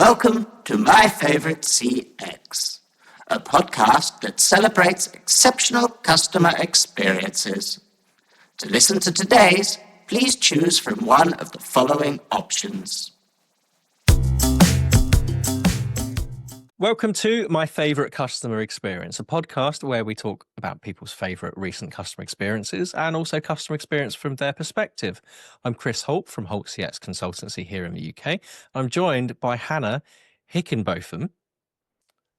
Welcome to My Favorite CX, a podcast that celebrates exceptional customer experiences. To listen to today's, please choose from one of the following options. Welcome to My Favorite Customer Experience, a podcast where we talk about people's favorite recent customer experiences and also customer experience from their perspective. I'm Chris Holt from Holt CX Consultancy here in the UK. I'm joined by Hannah Hickinbotham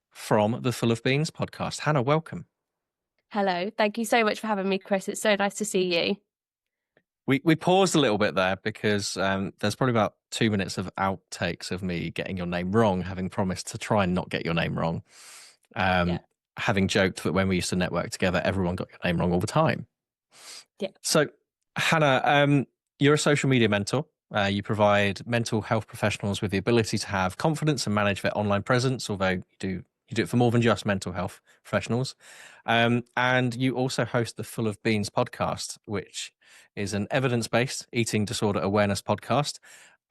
from the Full of Beans podcast. Hannah, welcome. Hello. Thank you so much for having me, Chris. It's so nice to see you. We paused a little bit there because there's probably about 2 minutes of outtakes of me getting your name wrong, having promised to try and not get your name wrong. Having joked that when we used to network together, everyone got your name wrong all the time. Yeah. So, Hannah, you're a social media mentor. You provide mental health professionals with the ability to have confidence and manage their online presence, although you do it for more than just mental health professionals. And you also host the Full of Beans podcast, which is an evidence-based eating disorder awareness podcast.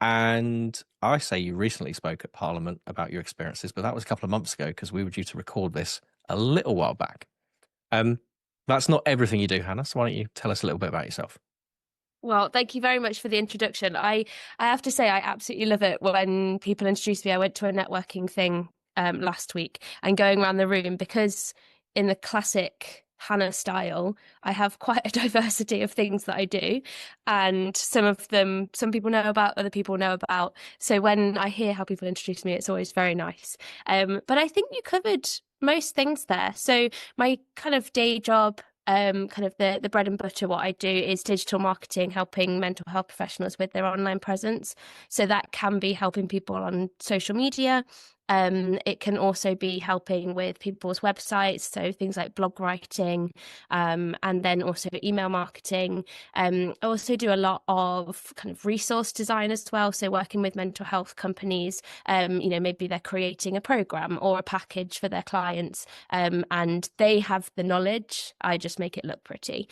And I say you recently spoke at Parliament about your experiences, but that was a couple of months ago because we were due to record this a little while back. That's not everything you do, Hannah. So why don't you tell us a little bit about yourself? Well, thank you very much for the introduction. I have to say, I absolutely love it when people introduce me. I went to a networking thing last week and going around the room because in the classic Hannah style, I have quite a diversity of things that I do, and some of them some people know about, other people know about. So when I hear how people introduce me, it's always very nice. But I think you covered most things there. So my kind of day job, kind of the bread and butter, what I do is digital marketing, helping mental health professionals with their online presence. So that can be helping people on social media. It can also be helping with people's websites, so things like blog writing, and then also email marketing. I also do a lot of kind of resource design as well, so working with mental health companies. Maybe they're creating a program or a package for their clients, and they have the knowledge. I just make it look pretty,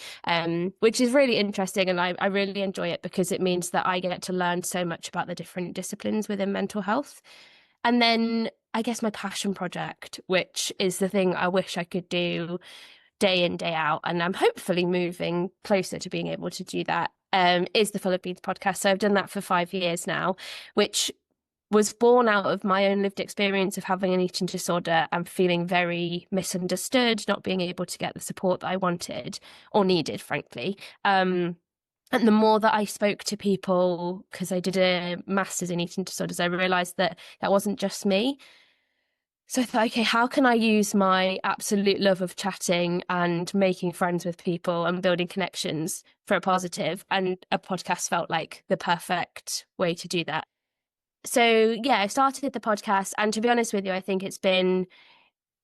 which is really interesting, and I really enjoy it because it means that I get to learn so much about the different disciplines within mental health. And then I guess my passion project, which is the thing I wish I could do day in, day out, and I'm hopefully moving closer to being able to do that, is the Full of Beans podcast. So I've done that for 5 years now, which was born out of my own lived experience of having an eating disorder and feeling very misunderstood, not being able to get the support that I wanted or needed, frankly. And the more that I spoke to people, because I did a master's in eating disorders, I realised that that wasn't just me. So I thought, okay, how can I use my absolute love of chatting and making friends with people and building connections for a positive? And a podcast felt like the perfect way to do that. So yeah, I started the podcast, and to be honest with you, I think it's been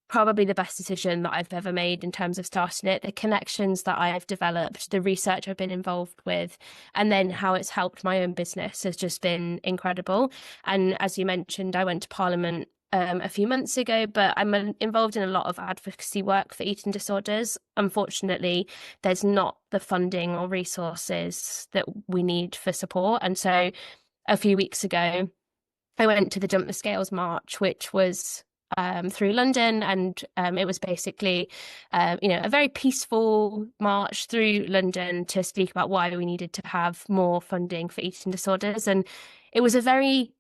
probably the best decision that I've ever made in terms of starting it. The connections that I've developed, the research I've been involved with, and then how it's helped my own business has just been incredible. And as you mentioned, I went to Parliament a few months ago, but I'm involved in a lot of advocacy work for eating disorders. Unfortunately, there's not the funding or resources that we need for support. And so a few weeks ago, I went to the Jump the Scales March, which was through London, and it was basically a very peaceful march through London to speak about why we needed to have more funding for eating disorders. And it was a very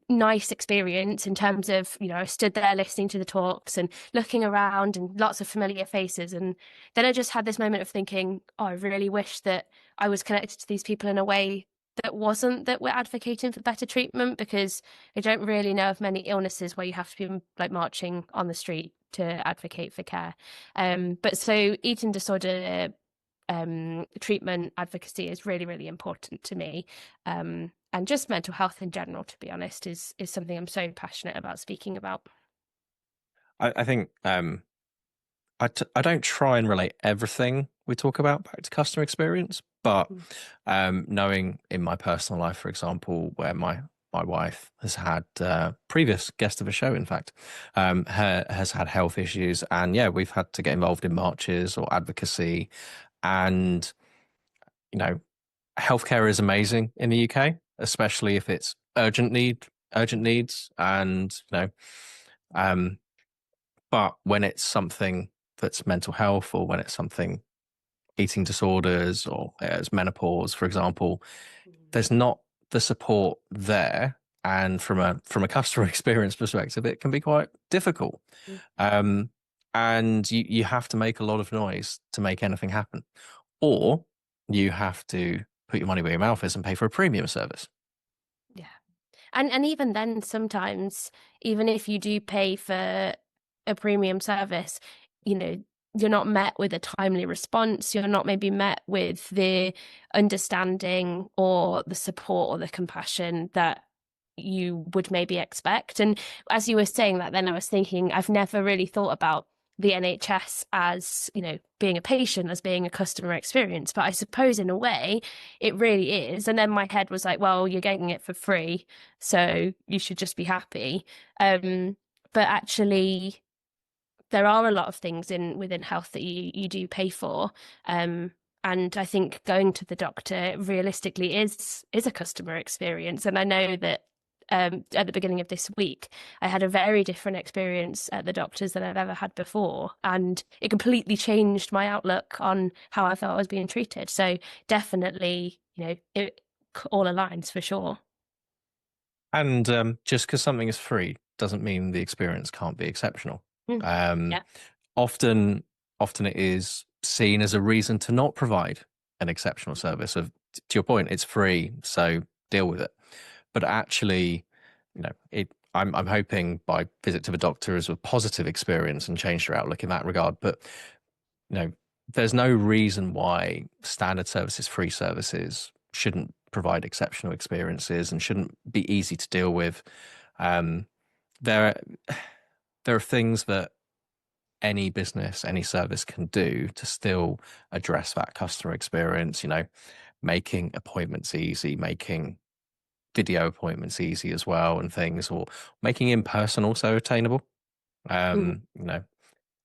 nice experience in terms of, I stood there listening to the talks and looking around and lots of familiar faces, and then I just had this moment of thinking, I really wish that I was connected to these people in a way that wasn't that we're advocating for better treatment, because I don't really know of many illnesses where you have to be like marching on the street to advocate for care. But so eating disorder treatment advocacy is really, really important to me. And just mental health in general, to be honest, is something I'm so passionate about speaking about. I think I don't try and relate everything we talk about back to customer experience, but knowing in my personal life, for example, where my wife has had previous guest of a show, in fact, has had health issues, and we've had to get involved in marches or advocacy, and healthcare is amazing in the UK, especially if it's urgent need urgent needs, and but when it's something that's mental health, or when it's something eating disorders, or as menopause, for example, there's not the support there. And from a customer experience perspective, it can be quite difficult. And you have to make a lot of noise to make anything happen, or you have to put your money where your mouth is and pay for a premium service. Yeah. And even then, sometimes, even if you do pay for a premium service, you're not met with a timely response. You're not maybe met with the understanding or the support or the compassion that you would maybe expect. And as you were saying that, then I was thinking, I've never really thought about the NHS as, being a patient, as being a customer experience. But I suppose in a way it really is. And then my head was like, well, you're getting it for free, so you should just be happy. But actually, there are a lot of things within health that you do pay for. And I think going to the doctor realistically is a customer experience. And I know that at the beginning of this week, I had a very different experience at the doctor's than I've ever had before. And it completely changed my outlook on how I felt I was being treated. So definitely, it all aligns for sure. And just because something is free doesn't mean the experience can't be exceptional. Yeah. Often it is seen as a reason to not provide an exceptional service. To your point, it's free, so deal with it. But actually, I'm hoping by visit to the doctor is a positive experience and changed your outlook in that regard. But there's no reason why standard services, free services, shouldn't provide exceptional experiences and shouldn't be easy to deal with. There are things that any business, any service can do to still address that customer experience, making appointments easy, making video appointments easy as well, and things, or making in person also attainable.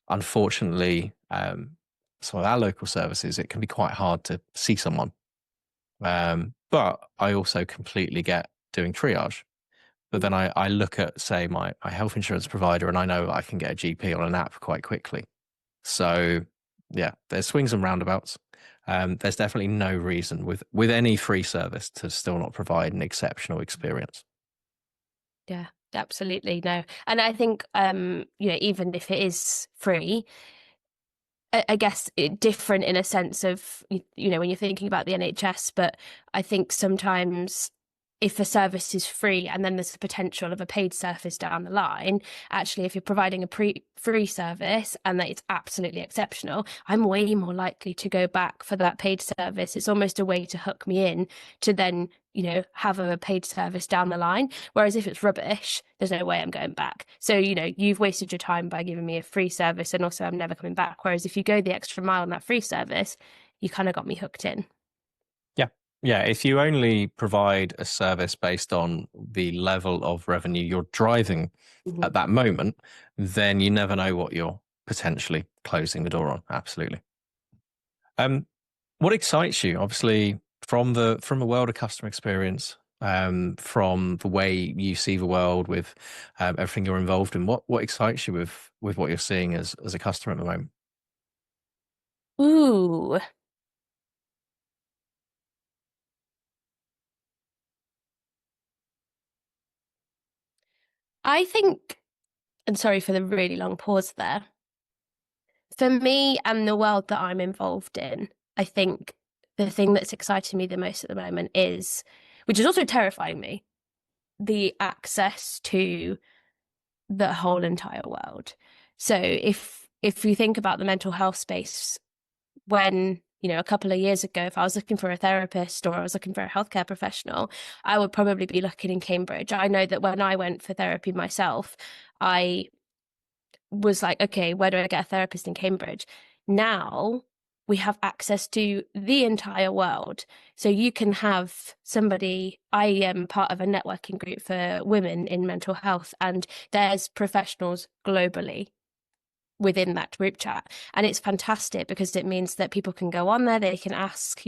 Unfortunately, some of our local services, it can be quite hard to see someone. But I also completely get doing triage. But then I look at, say, my health insurance provider, and I know I can get a GP on an app quite quickly. So yeah, there's swings and roundabouts. There's definitely no reason with any free service to still not provide an exceptional experience. Yeah, absolutely. No. And I think, even if it is free, I guess different in a sense of, when you're thinking about the NHS, but I think sometimes if a service is free and then there's the potential of a paid service down the line, actually, if you're providing a free service and that it's absolutely exceptional, I'm way more likely to go back for that paid service. It's almost a way to hook me in to then, have a paid service down the line. Whereas if it's rubbish, there's no way I'm going back. So, you've wasted your time by giving me a free service, and also I'm never coming back. Whereas if you go the extra mile on that free service, you kind of got me hooked in. Yeah, if you only provide a service based on the level of revenue you're driving at that moment, then you never know what you're potentially closing the door on. Absolutely. What excites you, obviously, from the world of customer experience, from the way you see the world with everything you're involved in? What excites you with what you're seeing as a customer at the moment? Ooh. I think, and sorry for the really long pause there, for me and the world that I'm involved in, I think the thing that's exciting me the most at the moment is, which is also terrifying me, the access to the whole entire world. So if you think about the mental health space, when a couple of years ago, if I was looking for a therapist or I was looking for a healthcare professional, I would probably be looking in Cambridge. I know that when I went for therapy myself, I was like, okay, where do I get a therapist in Cambridge? Now we have access to the entire world. So you can have somebody, I am part of a networking group for women in mental health, and there's professionals globally within that group chat. And it's fantastic because it means that people can go on there, they can ask,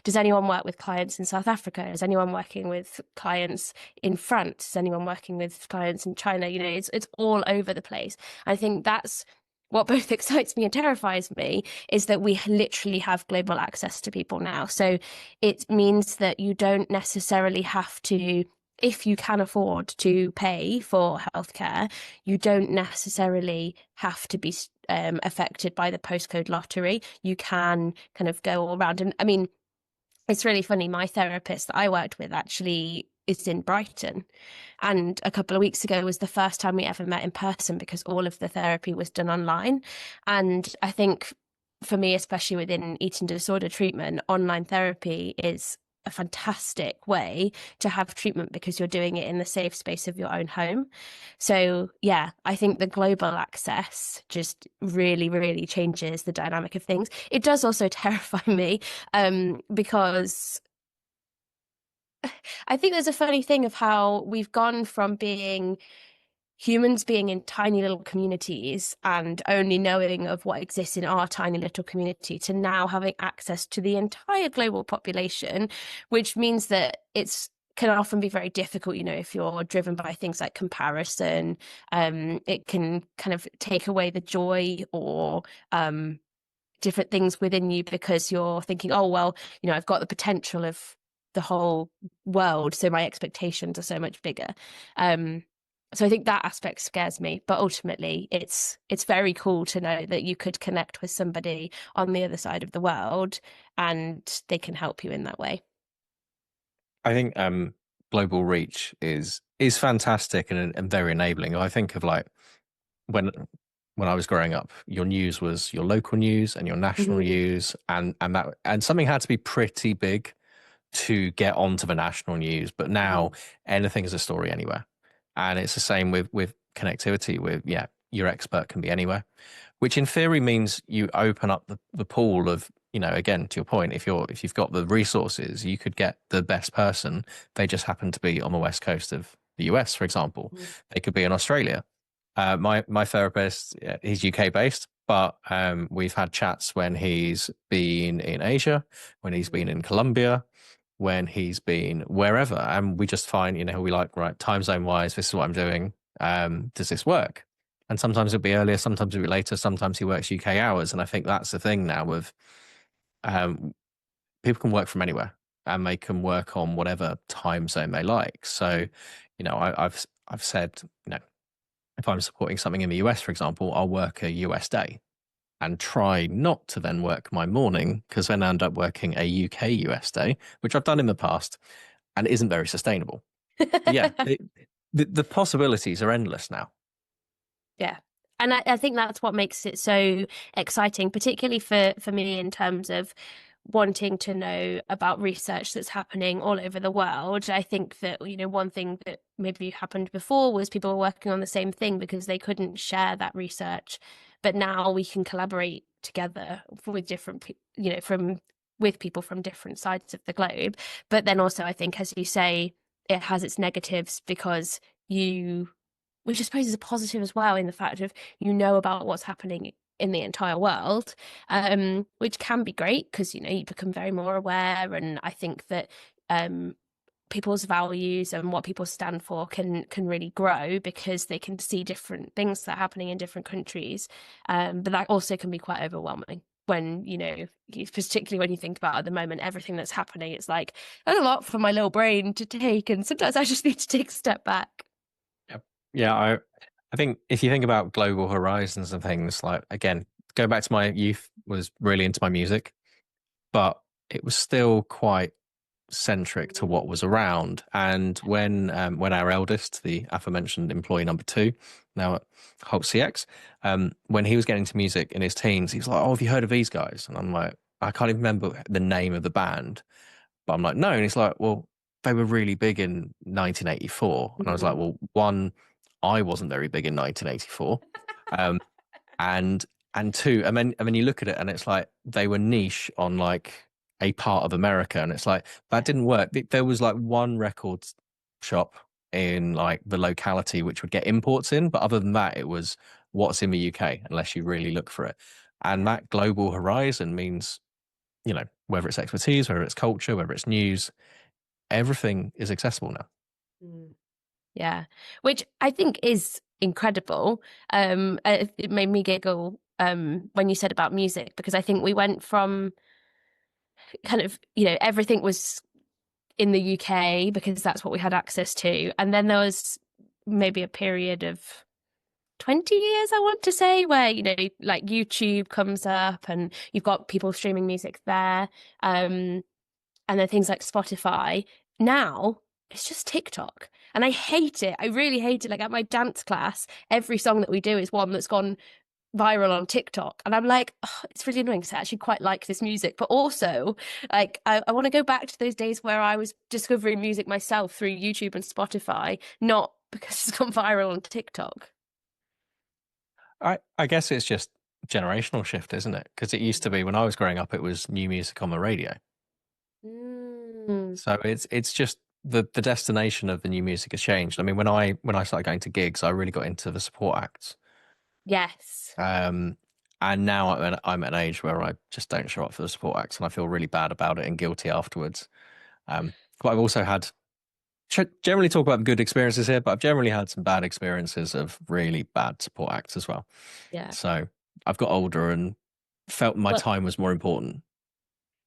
does anyone work with clients in South Africa? Is anyone working with clients in France? Is anyone working with clients in China? It's all over the place. I think that's what both excites me and terrifies me, is that we literally have global access to people now. So it means that you don't necessarily have to, if you can afford to pay for healthcare, you don't necessarily have to be affected by the postcode lottery. You can kind of go all around. And I mean, it's really funny. My therapist that I worked with actually is in Brighton. And a couple of weeks ago was the first time we ever met in person because all of the therapy was done online. And I think for me, especially within eating disorder treatment, online therapy is a fantastic way to have treatment because you're doing it in the safe space of your own home. So yeah, I think the global access just really, really changes the dynamic of things. It does also terrify me because I think there's a funny thing of how we've gone from humans being in tiny little communities and only knowing of what exists in our tiny little community to now having access to the entire global population, which means that it's can often be very difficult, if you're driven by things like comparison. It can kind of take away the joy or different things within you because you're thinking, oh, well, I've got the potential of the whole world, so my expectations are so much bigger. So I think that aspect scares me, but ultimately it's very cool to know that you could connect with somebody on the other side of the world and they can help you in that way. I think global reach is fantastic and very enabling. I think of like when I was growing up, your news was your local news and your national news, and something had to be pretty big to get onto the national news. But now anything is a story anywhere. And it's the same with connectivity with, your expert can be anywhere, which in theory means you open up the pool of, again, to your point, if you've got the resources, you could get the best person. They just happen to be on the West Coast of the US, for example. They could be in Australia. My therapist, he's UK based, but we've had chats when he's been in Asia, when he's been in Colombia, when he's been wherever, and we just find, we like, right, time zone wise, this is what I'm doing. Does this work? And sometimes it'll be earlier, sometimes it'll be later, sometimes he works UK hours. And I think that's the thing now with people can work from anywhere and they can work on whatever time zone they like. So, I've said, if I'm supporting something in the US, for example, I'll work a US day and try not to then work my morning, because then I end up working a UK US day, which I've done in the past and isn't very sustainable. Yeah, the possibilities are endless now. Yeah. And I think that's what makes it so exciting, particularly for me in terms of wanting to know about research that's happening all over the world. I think that, one thing that maybe happened before was people were working on the same thing because they couldn't share that research. But now we can collaborate together with different, with people from different sides of the globe. But then also, I think, as you say, it has its negatives because which I suppose is a positive as well in the fact of, about what's happening in the entire world, which can be great because, you become very more aware. And I think that people's values and what people stand for can really grow because they can see different things that are happening in different countries. But that also can be quite overwhelming when, particularly when you think about at the moment, everything that's happening, it's like a lot for my little brain to take. And sometimes I just need to take a step back. Yeah, I think if you think about global horizons and things, like, again, going back to my youth, was really into my music, but it was still quite centric to what was around. And when our eldest, the aforementioned employee number 2, now at Holt CX, when he was getting into music in his teens, he was like, "Oh, have you heard of these guys?" And I'm like, I can't even remember the name of the band, but I'm like, "No." And he's like, "Well, they were really big in 1984." And I was like, "Well, one, I wasn't very big in 1984, and two, and then you look at it and it's like they were niche on like a part of America, and it's like that didn't work. There was like one record shop in like the locality which would get imports in, but other than that, it was what's in the UK unless you really look for it. And that global horizon means, whether it's expertise, whether it's culture, whether it's news, everything is accessible now. Mm. Yeah, which I think is incredible. It made me giggle when you said about music, because I think we went from kind of, everything was in the UK because that's what we had access to. And then there was maybe a period of 20 years, I want to say, where, like YouTube comes up and you've got people streaming music there. And then things like Spotify. Now it's just TikTok. And I hate it. I really hate it. Like at my dance class, every song that we do is one that's gone viral on TikTok. And I'm like, oh, it's really annoying because I actually quite like this music. But also, like, I want to go back to those days where I was discovering music myself through YouTube and Spotify, not because it's gone viral on TikTok. I guess it's just generational shift, isn't it? Because it used to be when I was growing up, it was new music on the radio. Mm. So it's just the destination of the new music has changed. I mean, when I started going to gigs, I really got into the support acts. Yes. And now I'm at an age where I just don't show up for the support acts, and I feel really bad about it and guilty afterwards. But I've also had generally talk about good experiences here, but I've generally had some bad experiences of really bad support acts as well. Yeah. So I've got older and felt my time was more important.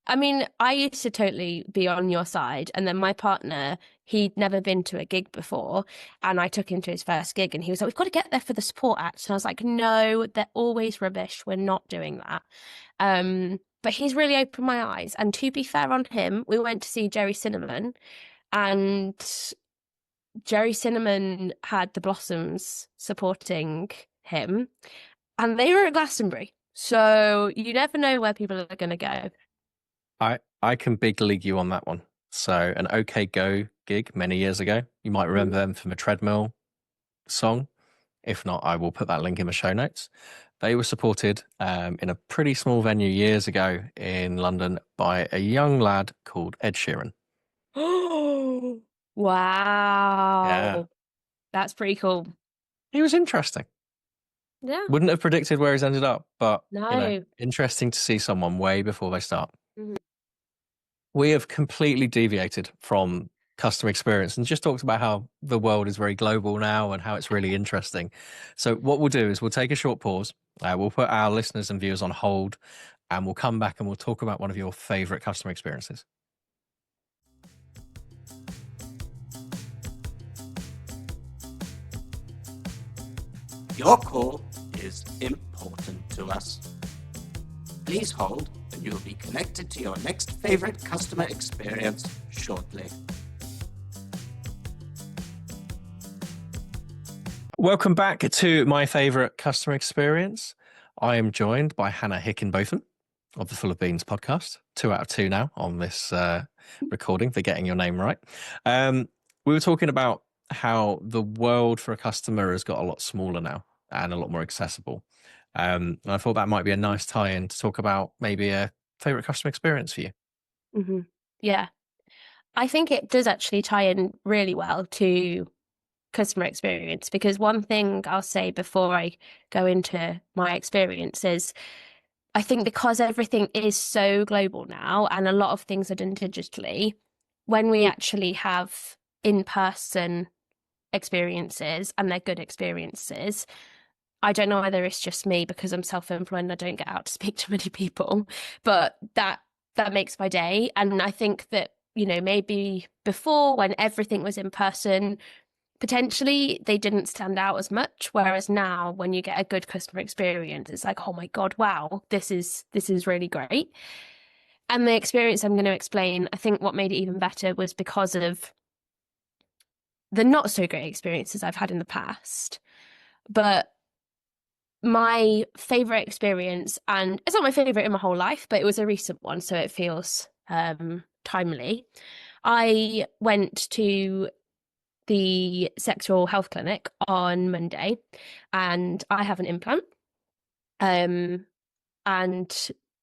I mean, I used to totally be on your side. And then my partner, he'd never been to a gig before. And I took him to his first gig and he was like, we've got to get there for the support act. And I was like, no, they're always rubbish. We're not doing that. But he's really opened my eyes. And to be fair on him, we went to see Jerry Cinnamon, and Jerry Cinnamon had the Blossoms supporting him, and they were at Glastonbury. So you never know where people are going to go. I can big league you on that one. So an OK Go gig many years ago, you might remember them from a treadmill song. If not, I will put that link in the show notes. They were supported in a pretty small venue years ago in London by a young lad called Ed Sheeran. Oh, wow. Yeah. That's pretty cool. He was interesting. Yeah. Wouldn't have predicted where he's ended up, but No. interesting to see someone way before they start. Mhm. We have completely deviated from customer experience and just talked about how the world is very global now and how it's really interesting. So what we'll do is we'll take a short pause. We'll put our listeners and viewers on hold, and we'll come back and we'll talk about one of your favorite customer experiences. Your call is important to us. Please hold, and you will be connected to your next favorite customer experience shortly. Welcome back to my favorite customer experience. I am joined by Hannah Hickinbotham of the Full of Beans podcast. 2 out of 2 now on this recording for getting your name right. We were talking about how the world for a customer has got a lot smaller now and a lot more accessible. And I thought that might be a nice tie-in to talk about maybe a favorite customer experience for you. Mm-hmm. Yeah. I think it does actually tie in really well to customer experience, because one thing I'll say before I go into my experience is I think because everything is so global now and a lot of things are done digitally, when we actually have in-person experiences and they're good experiences, I don't know whether it's just me because I'm self-employed and I don't get out to speak to many people, but that makes my day. And I think that, maybe before, when everything was in person, potentially they didn't stand out as much, whereas now when you get a good customer experience, it's like, oh my god, wow, this is really great. And the experience I'm going to explain, I think what made it even better was because of the not so great experiences I've had in the past. But my favorite experience, and it's not my favorite in my whole life, but it was a recent one, so it feels timely. I went to the sexual health clinic on Monday, and I have an implant. And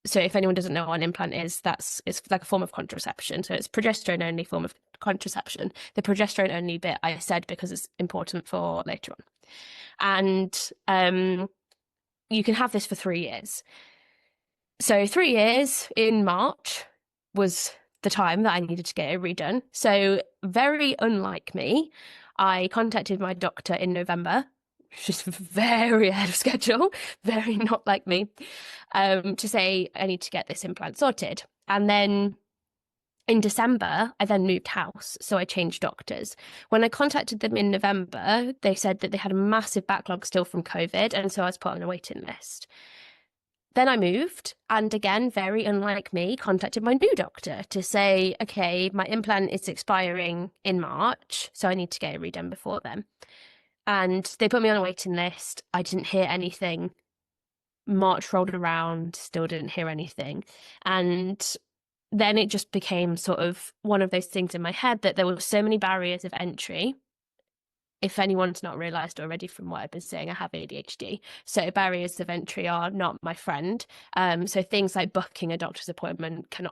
So if anyone doesn't know what an implant is, it's like a form of contraception. So it's progesterone only form of contraception. The progesterone only bit I said because it's important for later on. And you can have this for 3 years. So 3 years in March was the time that I needed to get it redone. So very unlike me, I contacted my doctor in November, just very ahead of schedule, very not like me, to say I need to get this implant sorted. And then in December, I then moved house, so I changed doctors. When I contacted them in November, they said that they had a massive backlog still from COVID, and so I was put on a waiting list. Then I moved, and again, very unlike me, contacted my new doctor to say, okay, my implant is expiring in March, so I need to get it redone before then. And they put me on a waiting list. I didn't hear anything. March rolled around, still didn't hear anything. And then it just became sort of one of those things in my head that there were so many barriers of entry. If anyone's not realised already from what I've been saying, I have ADHD. So barriers of entry are not my friend. So things like booking a doctor's appointment can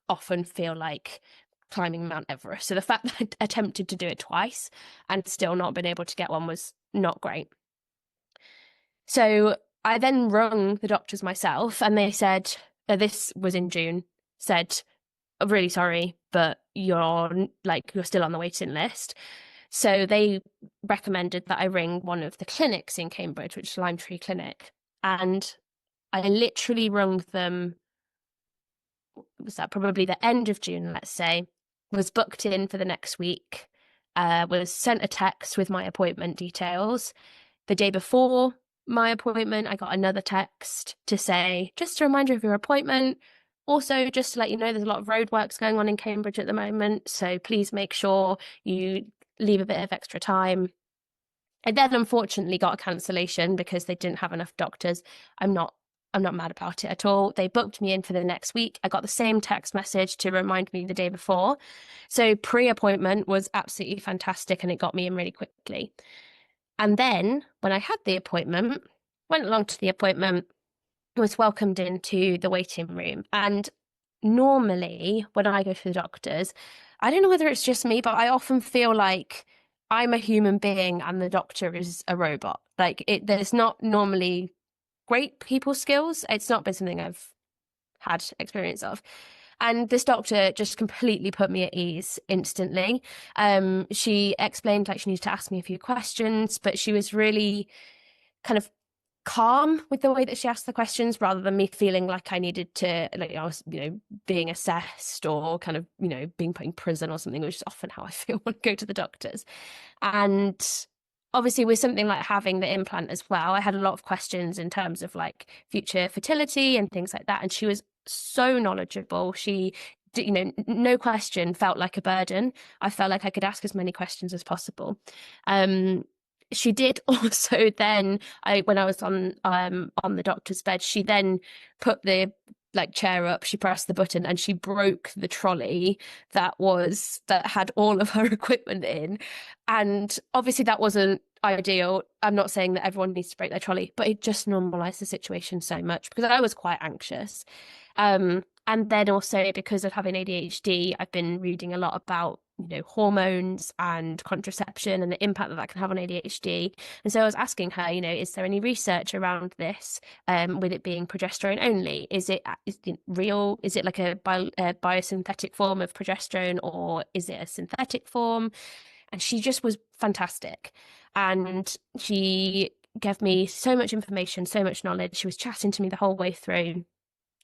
often feel like climbing Mount Everest. So the fact that I attempted to do it twice and still not been able to get one was not great. So I then rung the doctors myself, and they said, this was in June, said, I'm really sorry, but you're still on the waiting list. So they recommended that I ring one of the clinics in Cambridge, which is Lime Tree Clinic. And I literally rung them, was that probably the end of June, let's say, was booked in for the next week, was sent a text with my appointment details. The day before my appointment, I got another text to say, just a reminder of your appointment. Also, just to let you know, there's a lot of roadworks going on in Cambridge at the moment, so please make sure you leave a bit of extra time. I then unfortunately got a cancellation because they didn't have enough doctors. I'm not mad about it at all. They booked me in for the next week. I got the same text message to remind me the day before. So pre-appointment was absolutely fantastic, and it got me in really quickly. And then when I had the appointment, went along to the appointment, was welcomed into the waiting room. And normally when I go to the doctors, I don't know whether it's just me, but I often feel like I'm a human being and the doctor is a robot. There's not normally great people skills. It's not been something I've had experience of. And this doctor just completely put me at ease instantly. She explained she needed to ask me a few questions, but she was really kind of calm with the way that she asked the questions, rather than me feeling like I needed to, I was, being assessed or kind of, being put in prison or something, which is often how I feel when I go to the doctors. And obviously with something like having the implant as well, I had a lot of questions in terms of future fertility and things like that. And she was so knowledgeable. She, no question felt like a burden. I felt like I could ask as many questions as possible. She did also then, when I was on the doctor's bed, she then put the chair up, she pressed the button, and she broke the trolley that had all of her equipment in. And obviously that wasn't ideal. I'm not saying that everyone needs to break their trolley, but it just normalized the situation so much because I was quite anxious. And then also because of having ADHD, I've been reading a lot about hormones and contraception and the impact that can have on ADHD. And so I was asking her, is there any research around this, with it being progesterone only? Is it real? Is it like a biosynthetic form of progesterone, or is it a synthetic form? And she just was fantastic. And she gave me so much information, so much knowledge. She was chatting to me the whole way through.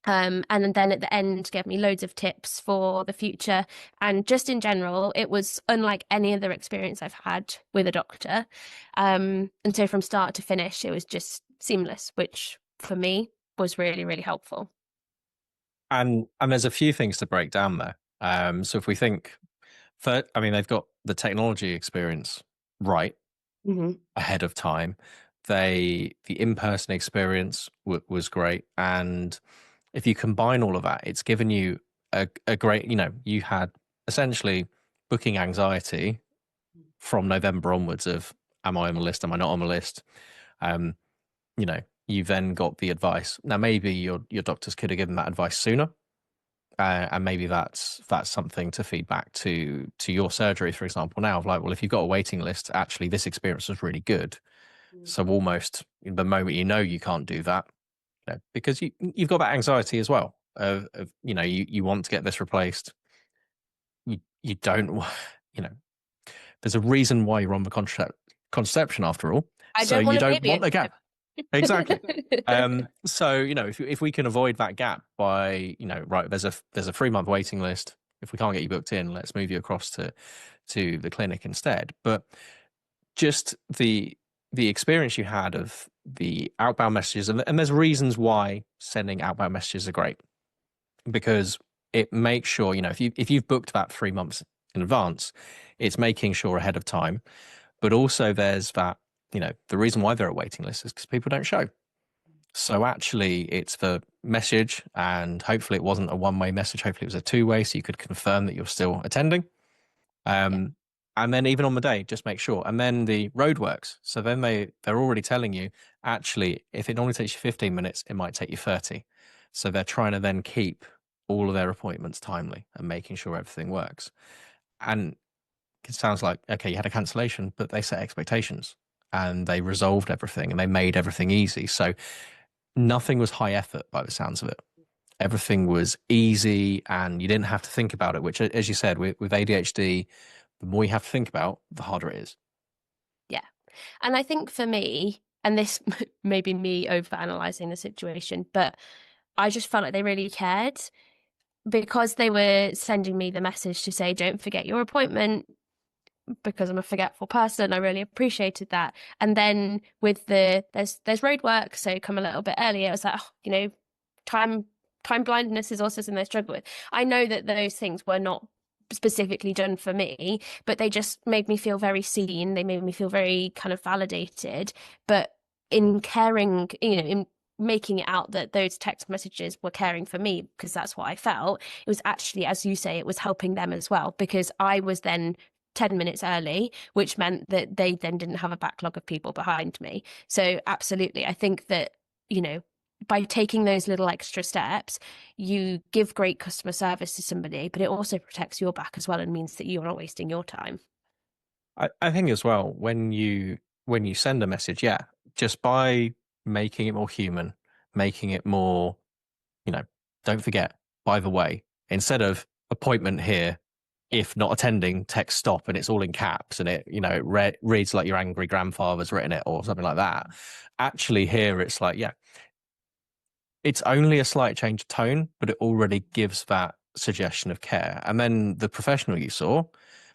And then at the end gave me loads of tips for the future. And just in general, it was unlike any other experience I've had with a doctor. And so from start to finish, it was just seamless, which for me was really, really helpful. And there's a few things to break down there. So if we think, they've got the technology experience right ahead of time. The in-person experience was great. And if you combine all of that, it's given you a great, you had essentially booking anxiety from November onwards of, am I on the list? Am I not on the list? you've then got the advice. Now, maybe your doctors could have given that advice sooner. And maybe that's something to feed back to your surgery, for example, now of like, well, if you've got a waiting list, actually this experience was really good. So almost the moment you can't do that, because you've got that anxiety as well of you want to get this replaced. You don't, there's a reason why you're on the contraception after all. I So don't want you a don't baby want a gap. Exactly. So if we can avoid that gap by right, there's a 3-month waiting list. If we can't get you booked in, let's move you across to the clinic instead. But just the experience you had of the outbound messages, and there's reasons why sending outbound messages are great, because it makes sure if you've booked that 3 months in advance, it's making sure ahead of time. But also there's that the reason why there are waiting lists is because people don't show. So actually it's the message, and hopefully it wasn't a one-way message. Hopefully it was a two-way, so you could confirm that you're still attending. And then even on the day, just make sure. And then the roadworks. So then they're already telling you, actually, if it normally takes you 15 minutes, it might take you 30. So they're trying to then keep all of their appointments timely and making sure everything works. And it sounds like, okay, you had a cancellation, but they set expectations and they resolved everything and they made everything easy. So nothing was high effort by the sounds of it. Everything was easy and you didn't have to think about it, which, as you said, with ADHD, the more you have to think about, the harder it is. Yeah. And I think for me, and this may be me overanalyzing the situation, but I just felt like they really cared because they were sending me the message to say, don't forget your appointment, because I'm a forgetful person. I really appreciated that. And then with there's road work, so come a little bit earlier. It was like, time blindness is also something I struggle with. I know that those things were not specifically done for me, but they just made me feel very seen. They made me feel very kind of validated. But in caring, in making it out that those text messages were caring for me, because that's what I felt, it was actually, as you say, it was helping them as well, because I was then 10 minutes early, which meant that they then didn't have a backlog of people behind me. So absolutely, I think that, by taking those little extra steps, you give great customer service to somebody, but it also protects your back as well and means that you're not wasting your time. I think as well, when you send a message, just by making it more human, making it more, don't forget, by the way, instead of appointment here, if not attending, text stop, and it's all in caps, and it reads like your angry grandfather's written it or something like that. Actually, here it's like, it's only a slight change of tone, but it already gives that suggestion of care. And then the professional you saw,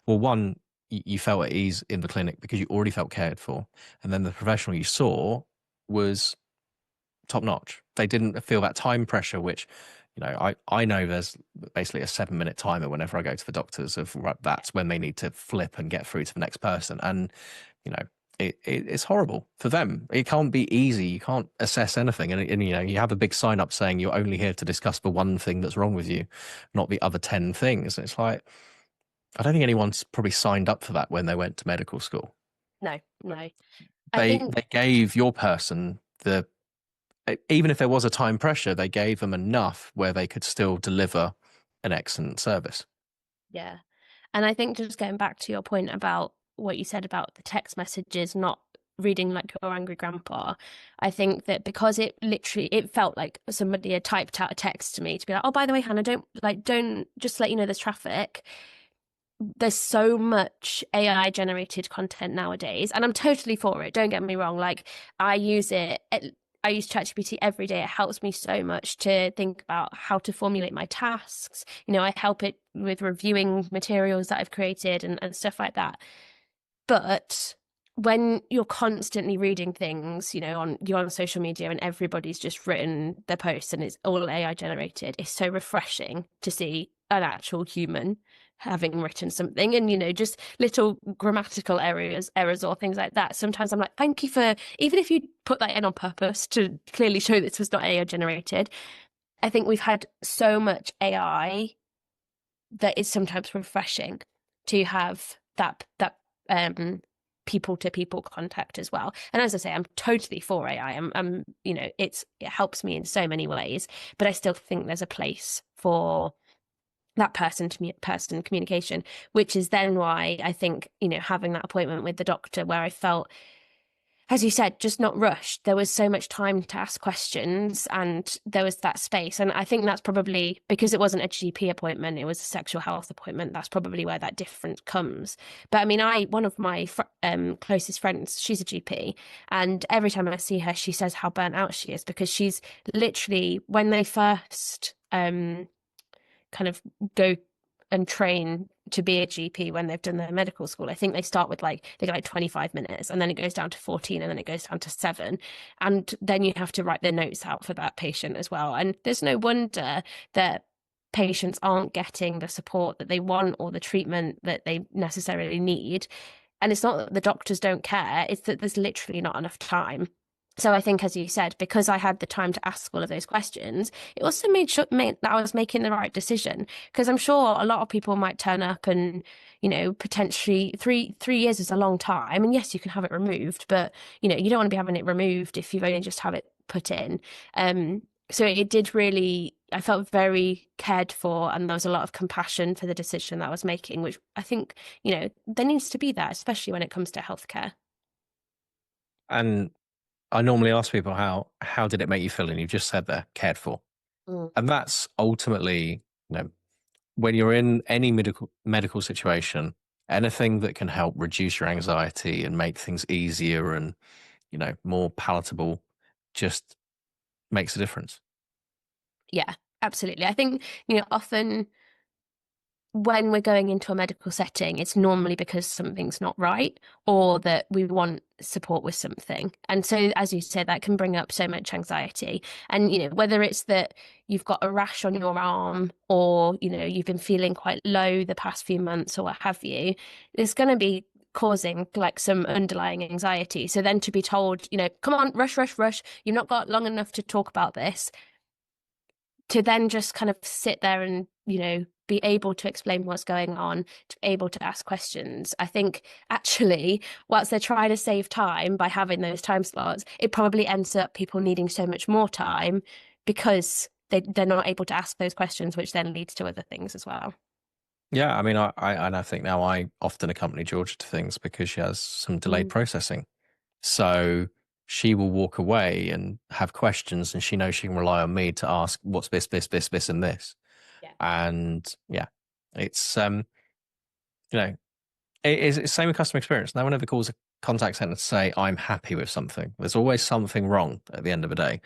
well, one, you felt at ease in the clinic because you already felt cared for. And then the professional you saw was top notch. They didn't feel that time pressure, which, I know there's basically a 7-minute timer whenever I go to the doctors of that's when they need to flip and get through to the next person. And, it's horrible for them. It can't be easy. You can't assess anything. And you have a big sign up saying you're only here to discuss the one thing that's wrong with you, not the other 10 things. It's like, I don't think anyone's probably signed up for that when they went to medical school. No. They gave your person even if there was a time pressure, they gave them enough where they could still deliver an excellent service. Yeah. And I think just going back to your point about what you said about the text messages not reading like your angry grandpa, I think that because it felt like somebody had typed out a text to me to be like, oh, by the way, Hannah, don't just let you know there's traffic. There's so much AI generated content nowadays, and I'm totally for it. Don't get me wrong. Like I use ChatGPT every day. It helps me so much to think about how to formulate my tasks. I help it with reviewing materials that I've created and stuff like that. But when you're constantly reading things, you're on social media and everybody's just written their posts and it's all AI generated, it's so refreshing to see an actual human having written something, and just little grammatical errors or things like that. Sometimes I'm like, thank you for, even if you put that in on purpose to clearly show this was not AI generated. I think we've had so much AI that it's sometimes refreshing to have that people to people contact as well. And as I say, I'm totally for AI. I'm it helps me in so many ways, but I still think there's a place for that person to person communication, which is then why I think, having that appointment with the doctor where I felt, as you said, just not rushed. There was so much time to ask questions and there was that space. And I think that's probably because it wasn't a GP appointment, it was a sexual health appointment. That's probably where that difference comes. But I mean, one of my closest friends, she's a GP. And every time I see her, she says how burnt out she is because she's literally, when they first kind of go and train to be a GP when they've done their medical school, I think they start with they get 25 minutes and then it goes down to 14 and then it goes down to 7. And then you have to write the notes out for that patient as well. And there's no wonder that patients aren't getting the support that they want or the treatment that they necessarily need. And it's not that the doctors don't care, it's that there's literally not enough time. So I think, as you said, because I had the time to ask all of those questions, it also made sure that I was making the right decision. Because I'm sure a lot of people might turn up and, potentially three years is a long time. And yes, you can have it removed, but, you don't want to be having it removed if you've only just have it put in. So it did really, I felt very cared for, and there was a lot of compassion for the decision that I was making, which I think, there needs to be that, especially when it comes to healthcare. And I normally ask people how did it make you feel, and you've just said they're cared for, and that's ultimately, when you're in any medical situation, anything that can help reduce your anxiety and make things easier and more palatable just makes a difference. Yeah, absolutely. I think often when we're going into a medical setting, it's normally because something's not right or that we want support with something. And so, as you said, that can bring up so much anxiety. And, whether it's that you've got a rash on your arm or, you've been feeling quite low the past few months or what have you, it's going to be causing some underlying anxiety. So then to be told, come on, rush, you've not got long enough to talk about this, to then just kind of sit there and, be able to explain what's going on, to be able to ask questions. I think actually, whilst they're trying to save time by having those time slots, it probably ends up people needing so much more time because they're not able to ask those questions, which then leads to other things as well. Yeah, I mean, I think now I often accompany Georgia to things because she has some delayed processing. So she will walk away and have questions, and she knows she can rely on me to ask, what's this, and this. Yeah. And yeah, it's it's the same with customer experience. No one ever calls a contact center to say I'm happy with something. There's always something wrong at the end of the day,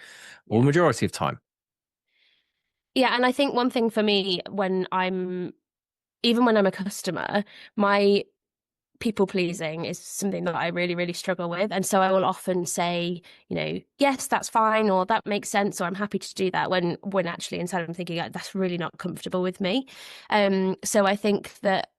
or the majority of time. Yeah, and I think one thing for me even when I'm a customer, my people pleasing is something that I really, really struggle with. And so I will often say, yes, that's fine, or that makes sense, or I'm happy to do that when actually inside I'm thinking that's really not comfortable with me. So I think that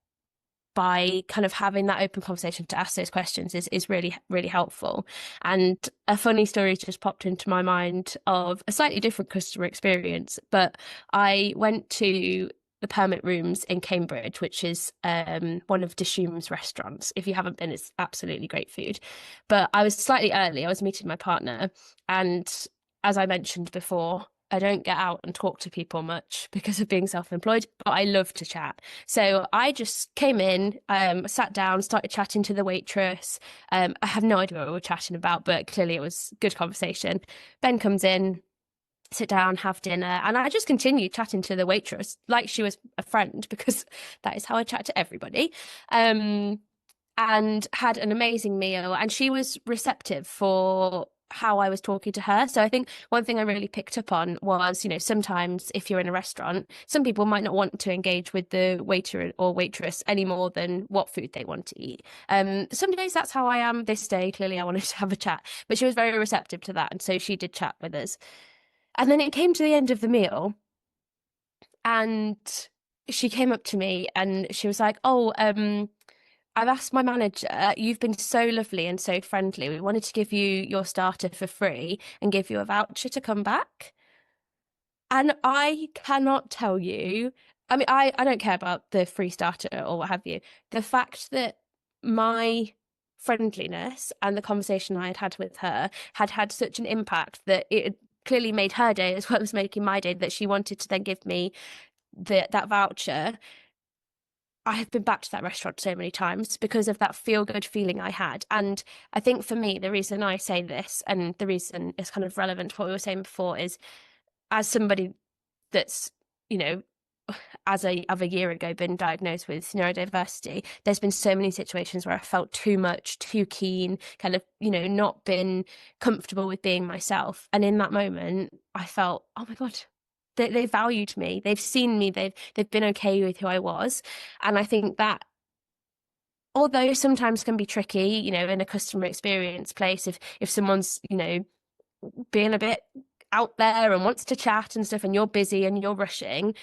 by kind of having that open conversation to ask those questions is really, really helpful. And a funny story just popped into my mind of a slightly different customer experience, but I went to the Permit Rooms in Cambridge, which is one of Dishoom's restaurants. If you haven't been, it's absolutely great food. But I was slightly early. I was meeting my partner. And as I mentioned before, I don't get out and talk to people much because of being self-employed, but I love to chat. So I just came in, sat down, started chatting to the waitress. I have no idea what we were chatting about, but clearly it was good conversation. Ben comes in, sit down, have dinner, and I just continued chatting to the waitress like she was a friend because that is how I chat to everybody. And had an amazing meal, and she was receptive for how I was talking to her. So I think one thing I really picked up on was, sometimes if you're in a restaurant, some people might not want to engage with the waiter or waitress any more than what food they want to eat. Some days that's how I am. This day, clearly I wanted to have a chat, but she was very receptive to that. And so she did chat with us. And then it came to the end of the meal and she came up to me and she was like, oh, I've asked my manager, you've been so lovely and so friendly. We wanted to give you your starter for free and give you a voucher to come back. And I cannot tell you, I mean, I don't care about the free starter or what have you. The fact that my friendliness and the conversation I had had with her had such an impact that it clearly made her day as well as making my day, that she wanted to then give me that voucher. I have been back to that restaurant so many times because of that feel-good feeling I had. And I think for me, the reason I say this, and the reason it's kind of relevant to what we were saying before, is as somebody that's, you know, as of a year ago been diagnosed with neurodiversity, there's been so many situations where I felt too much, too keen, kind of, you know, not been comfortable with being myself. And in that moment, I felt, oh my God, they valued me. They've seen me. They've been okay with who I was. And I think that, although sometimes can be tricky, you know, in a customer experience place, if someone's, you know, being a bit out there and wants to chat and stuff, and you're busy and you're rushing,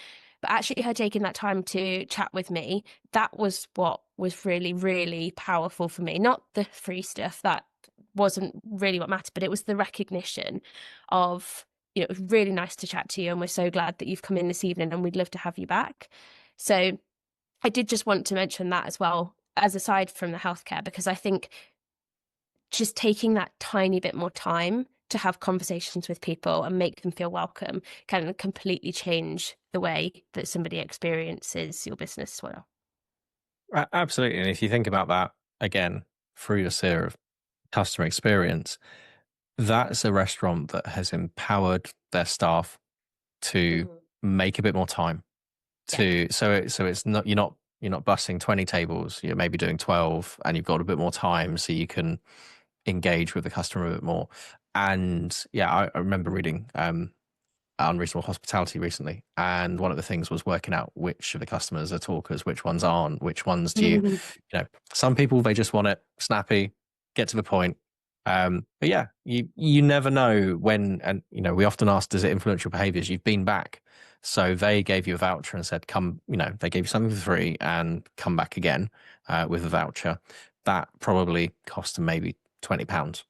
but actually her taking that time to chat with me, that was what was really, really powerful for me. Not the free stuff, that wasn't really what mattered, but it was the recognition of, you know, it was really nice to chat to you, and we're so glad that you've come in this evening, and we'd love to have you back. So I did just want to mention that as well, as aside from the healthcare, because I think just taking that tiny bit more time to have conversations with people and make them feel welcome can completely change the way that somebody experiences your business as well. Absolutely. And if you think about that again through the sphere of customer experience, that's a restaurant that has empowered their staff to make a bit more time to, so it's not, you're not bussing 20 tables, you're maybe doing 12, and you've got a bit more time so you can engage with the customer a bit more. And yeah, I remember reading Unreasonable Hospitality recently, and one of the things was working out which of the customers are talkers, which ones aren't, which ones do you know, some people, they just want it snappy, get to the point. But yeah, you never know when, and you know, we often ask, does it influence your behaviors? You've been back, so they gave you a voucher and said, come, you know, they gave you something for free and come back again with a voucher. That probably cost them maybe £20,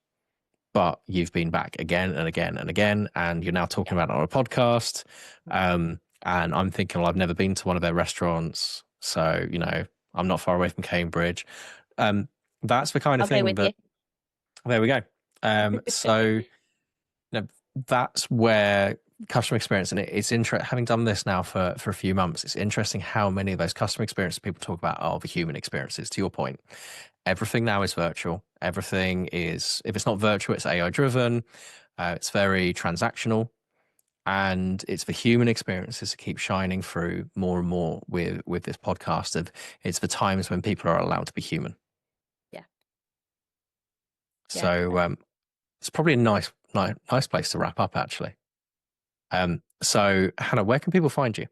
but you've been back again and again and again, and you're now talking about it on a podcast. And I'm thinking, well, I've never been to one of their restaurants, so, you know, I'm not far away from Cambridge. That's the kind of thing that, there we go. So, you know, that's where customer experience, and it's interesting, having done this now for a few months, it's interesting how many of those customer experiences people talk about are the human experiences. To your point, everything now is virtual. Everything is, if it's not virtual, it's AI driven. It's very transactional, and it's the human experiences that keep shining through more and more with this podcast. Of it's the times when people are allowed to be human. So it's probably a nice place to wrap up, actually. So Hannah, where can people find you?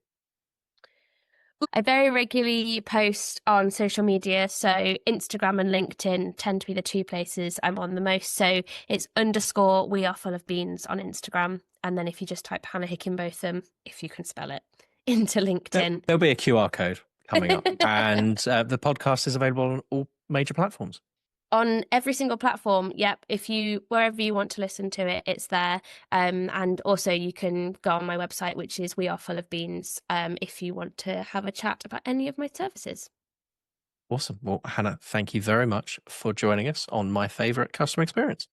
I very regularly post on social media, so Instagram and LinkedIn tend to be the two places I'm on the most. So it's _ we are full of beans on Instagram, and then if you just type Hannah Hickinbotham, if you can spell it, into LinkedIn, there'll be a QR code coming up. And the podcast is available on all major platforms. On every single platform, yep. Wherever you want to listen to it, it's there. And also you can go on my website, which is We Are Full of Beans, if you want to have a chat about any of my services. Awesome. Well, Hannah, thank you very much for joining us on My Favorite Customer Experience.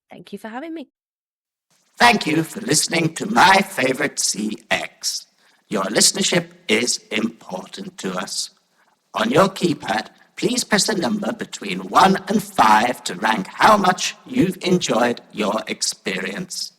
Thank you for having me. Thank you for listening to My Favorite CX. Your listenership is important to us. On your keypad, please press a number between 1 and 5 to rank how much you've enjoyed your experience.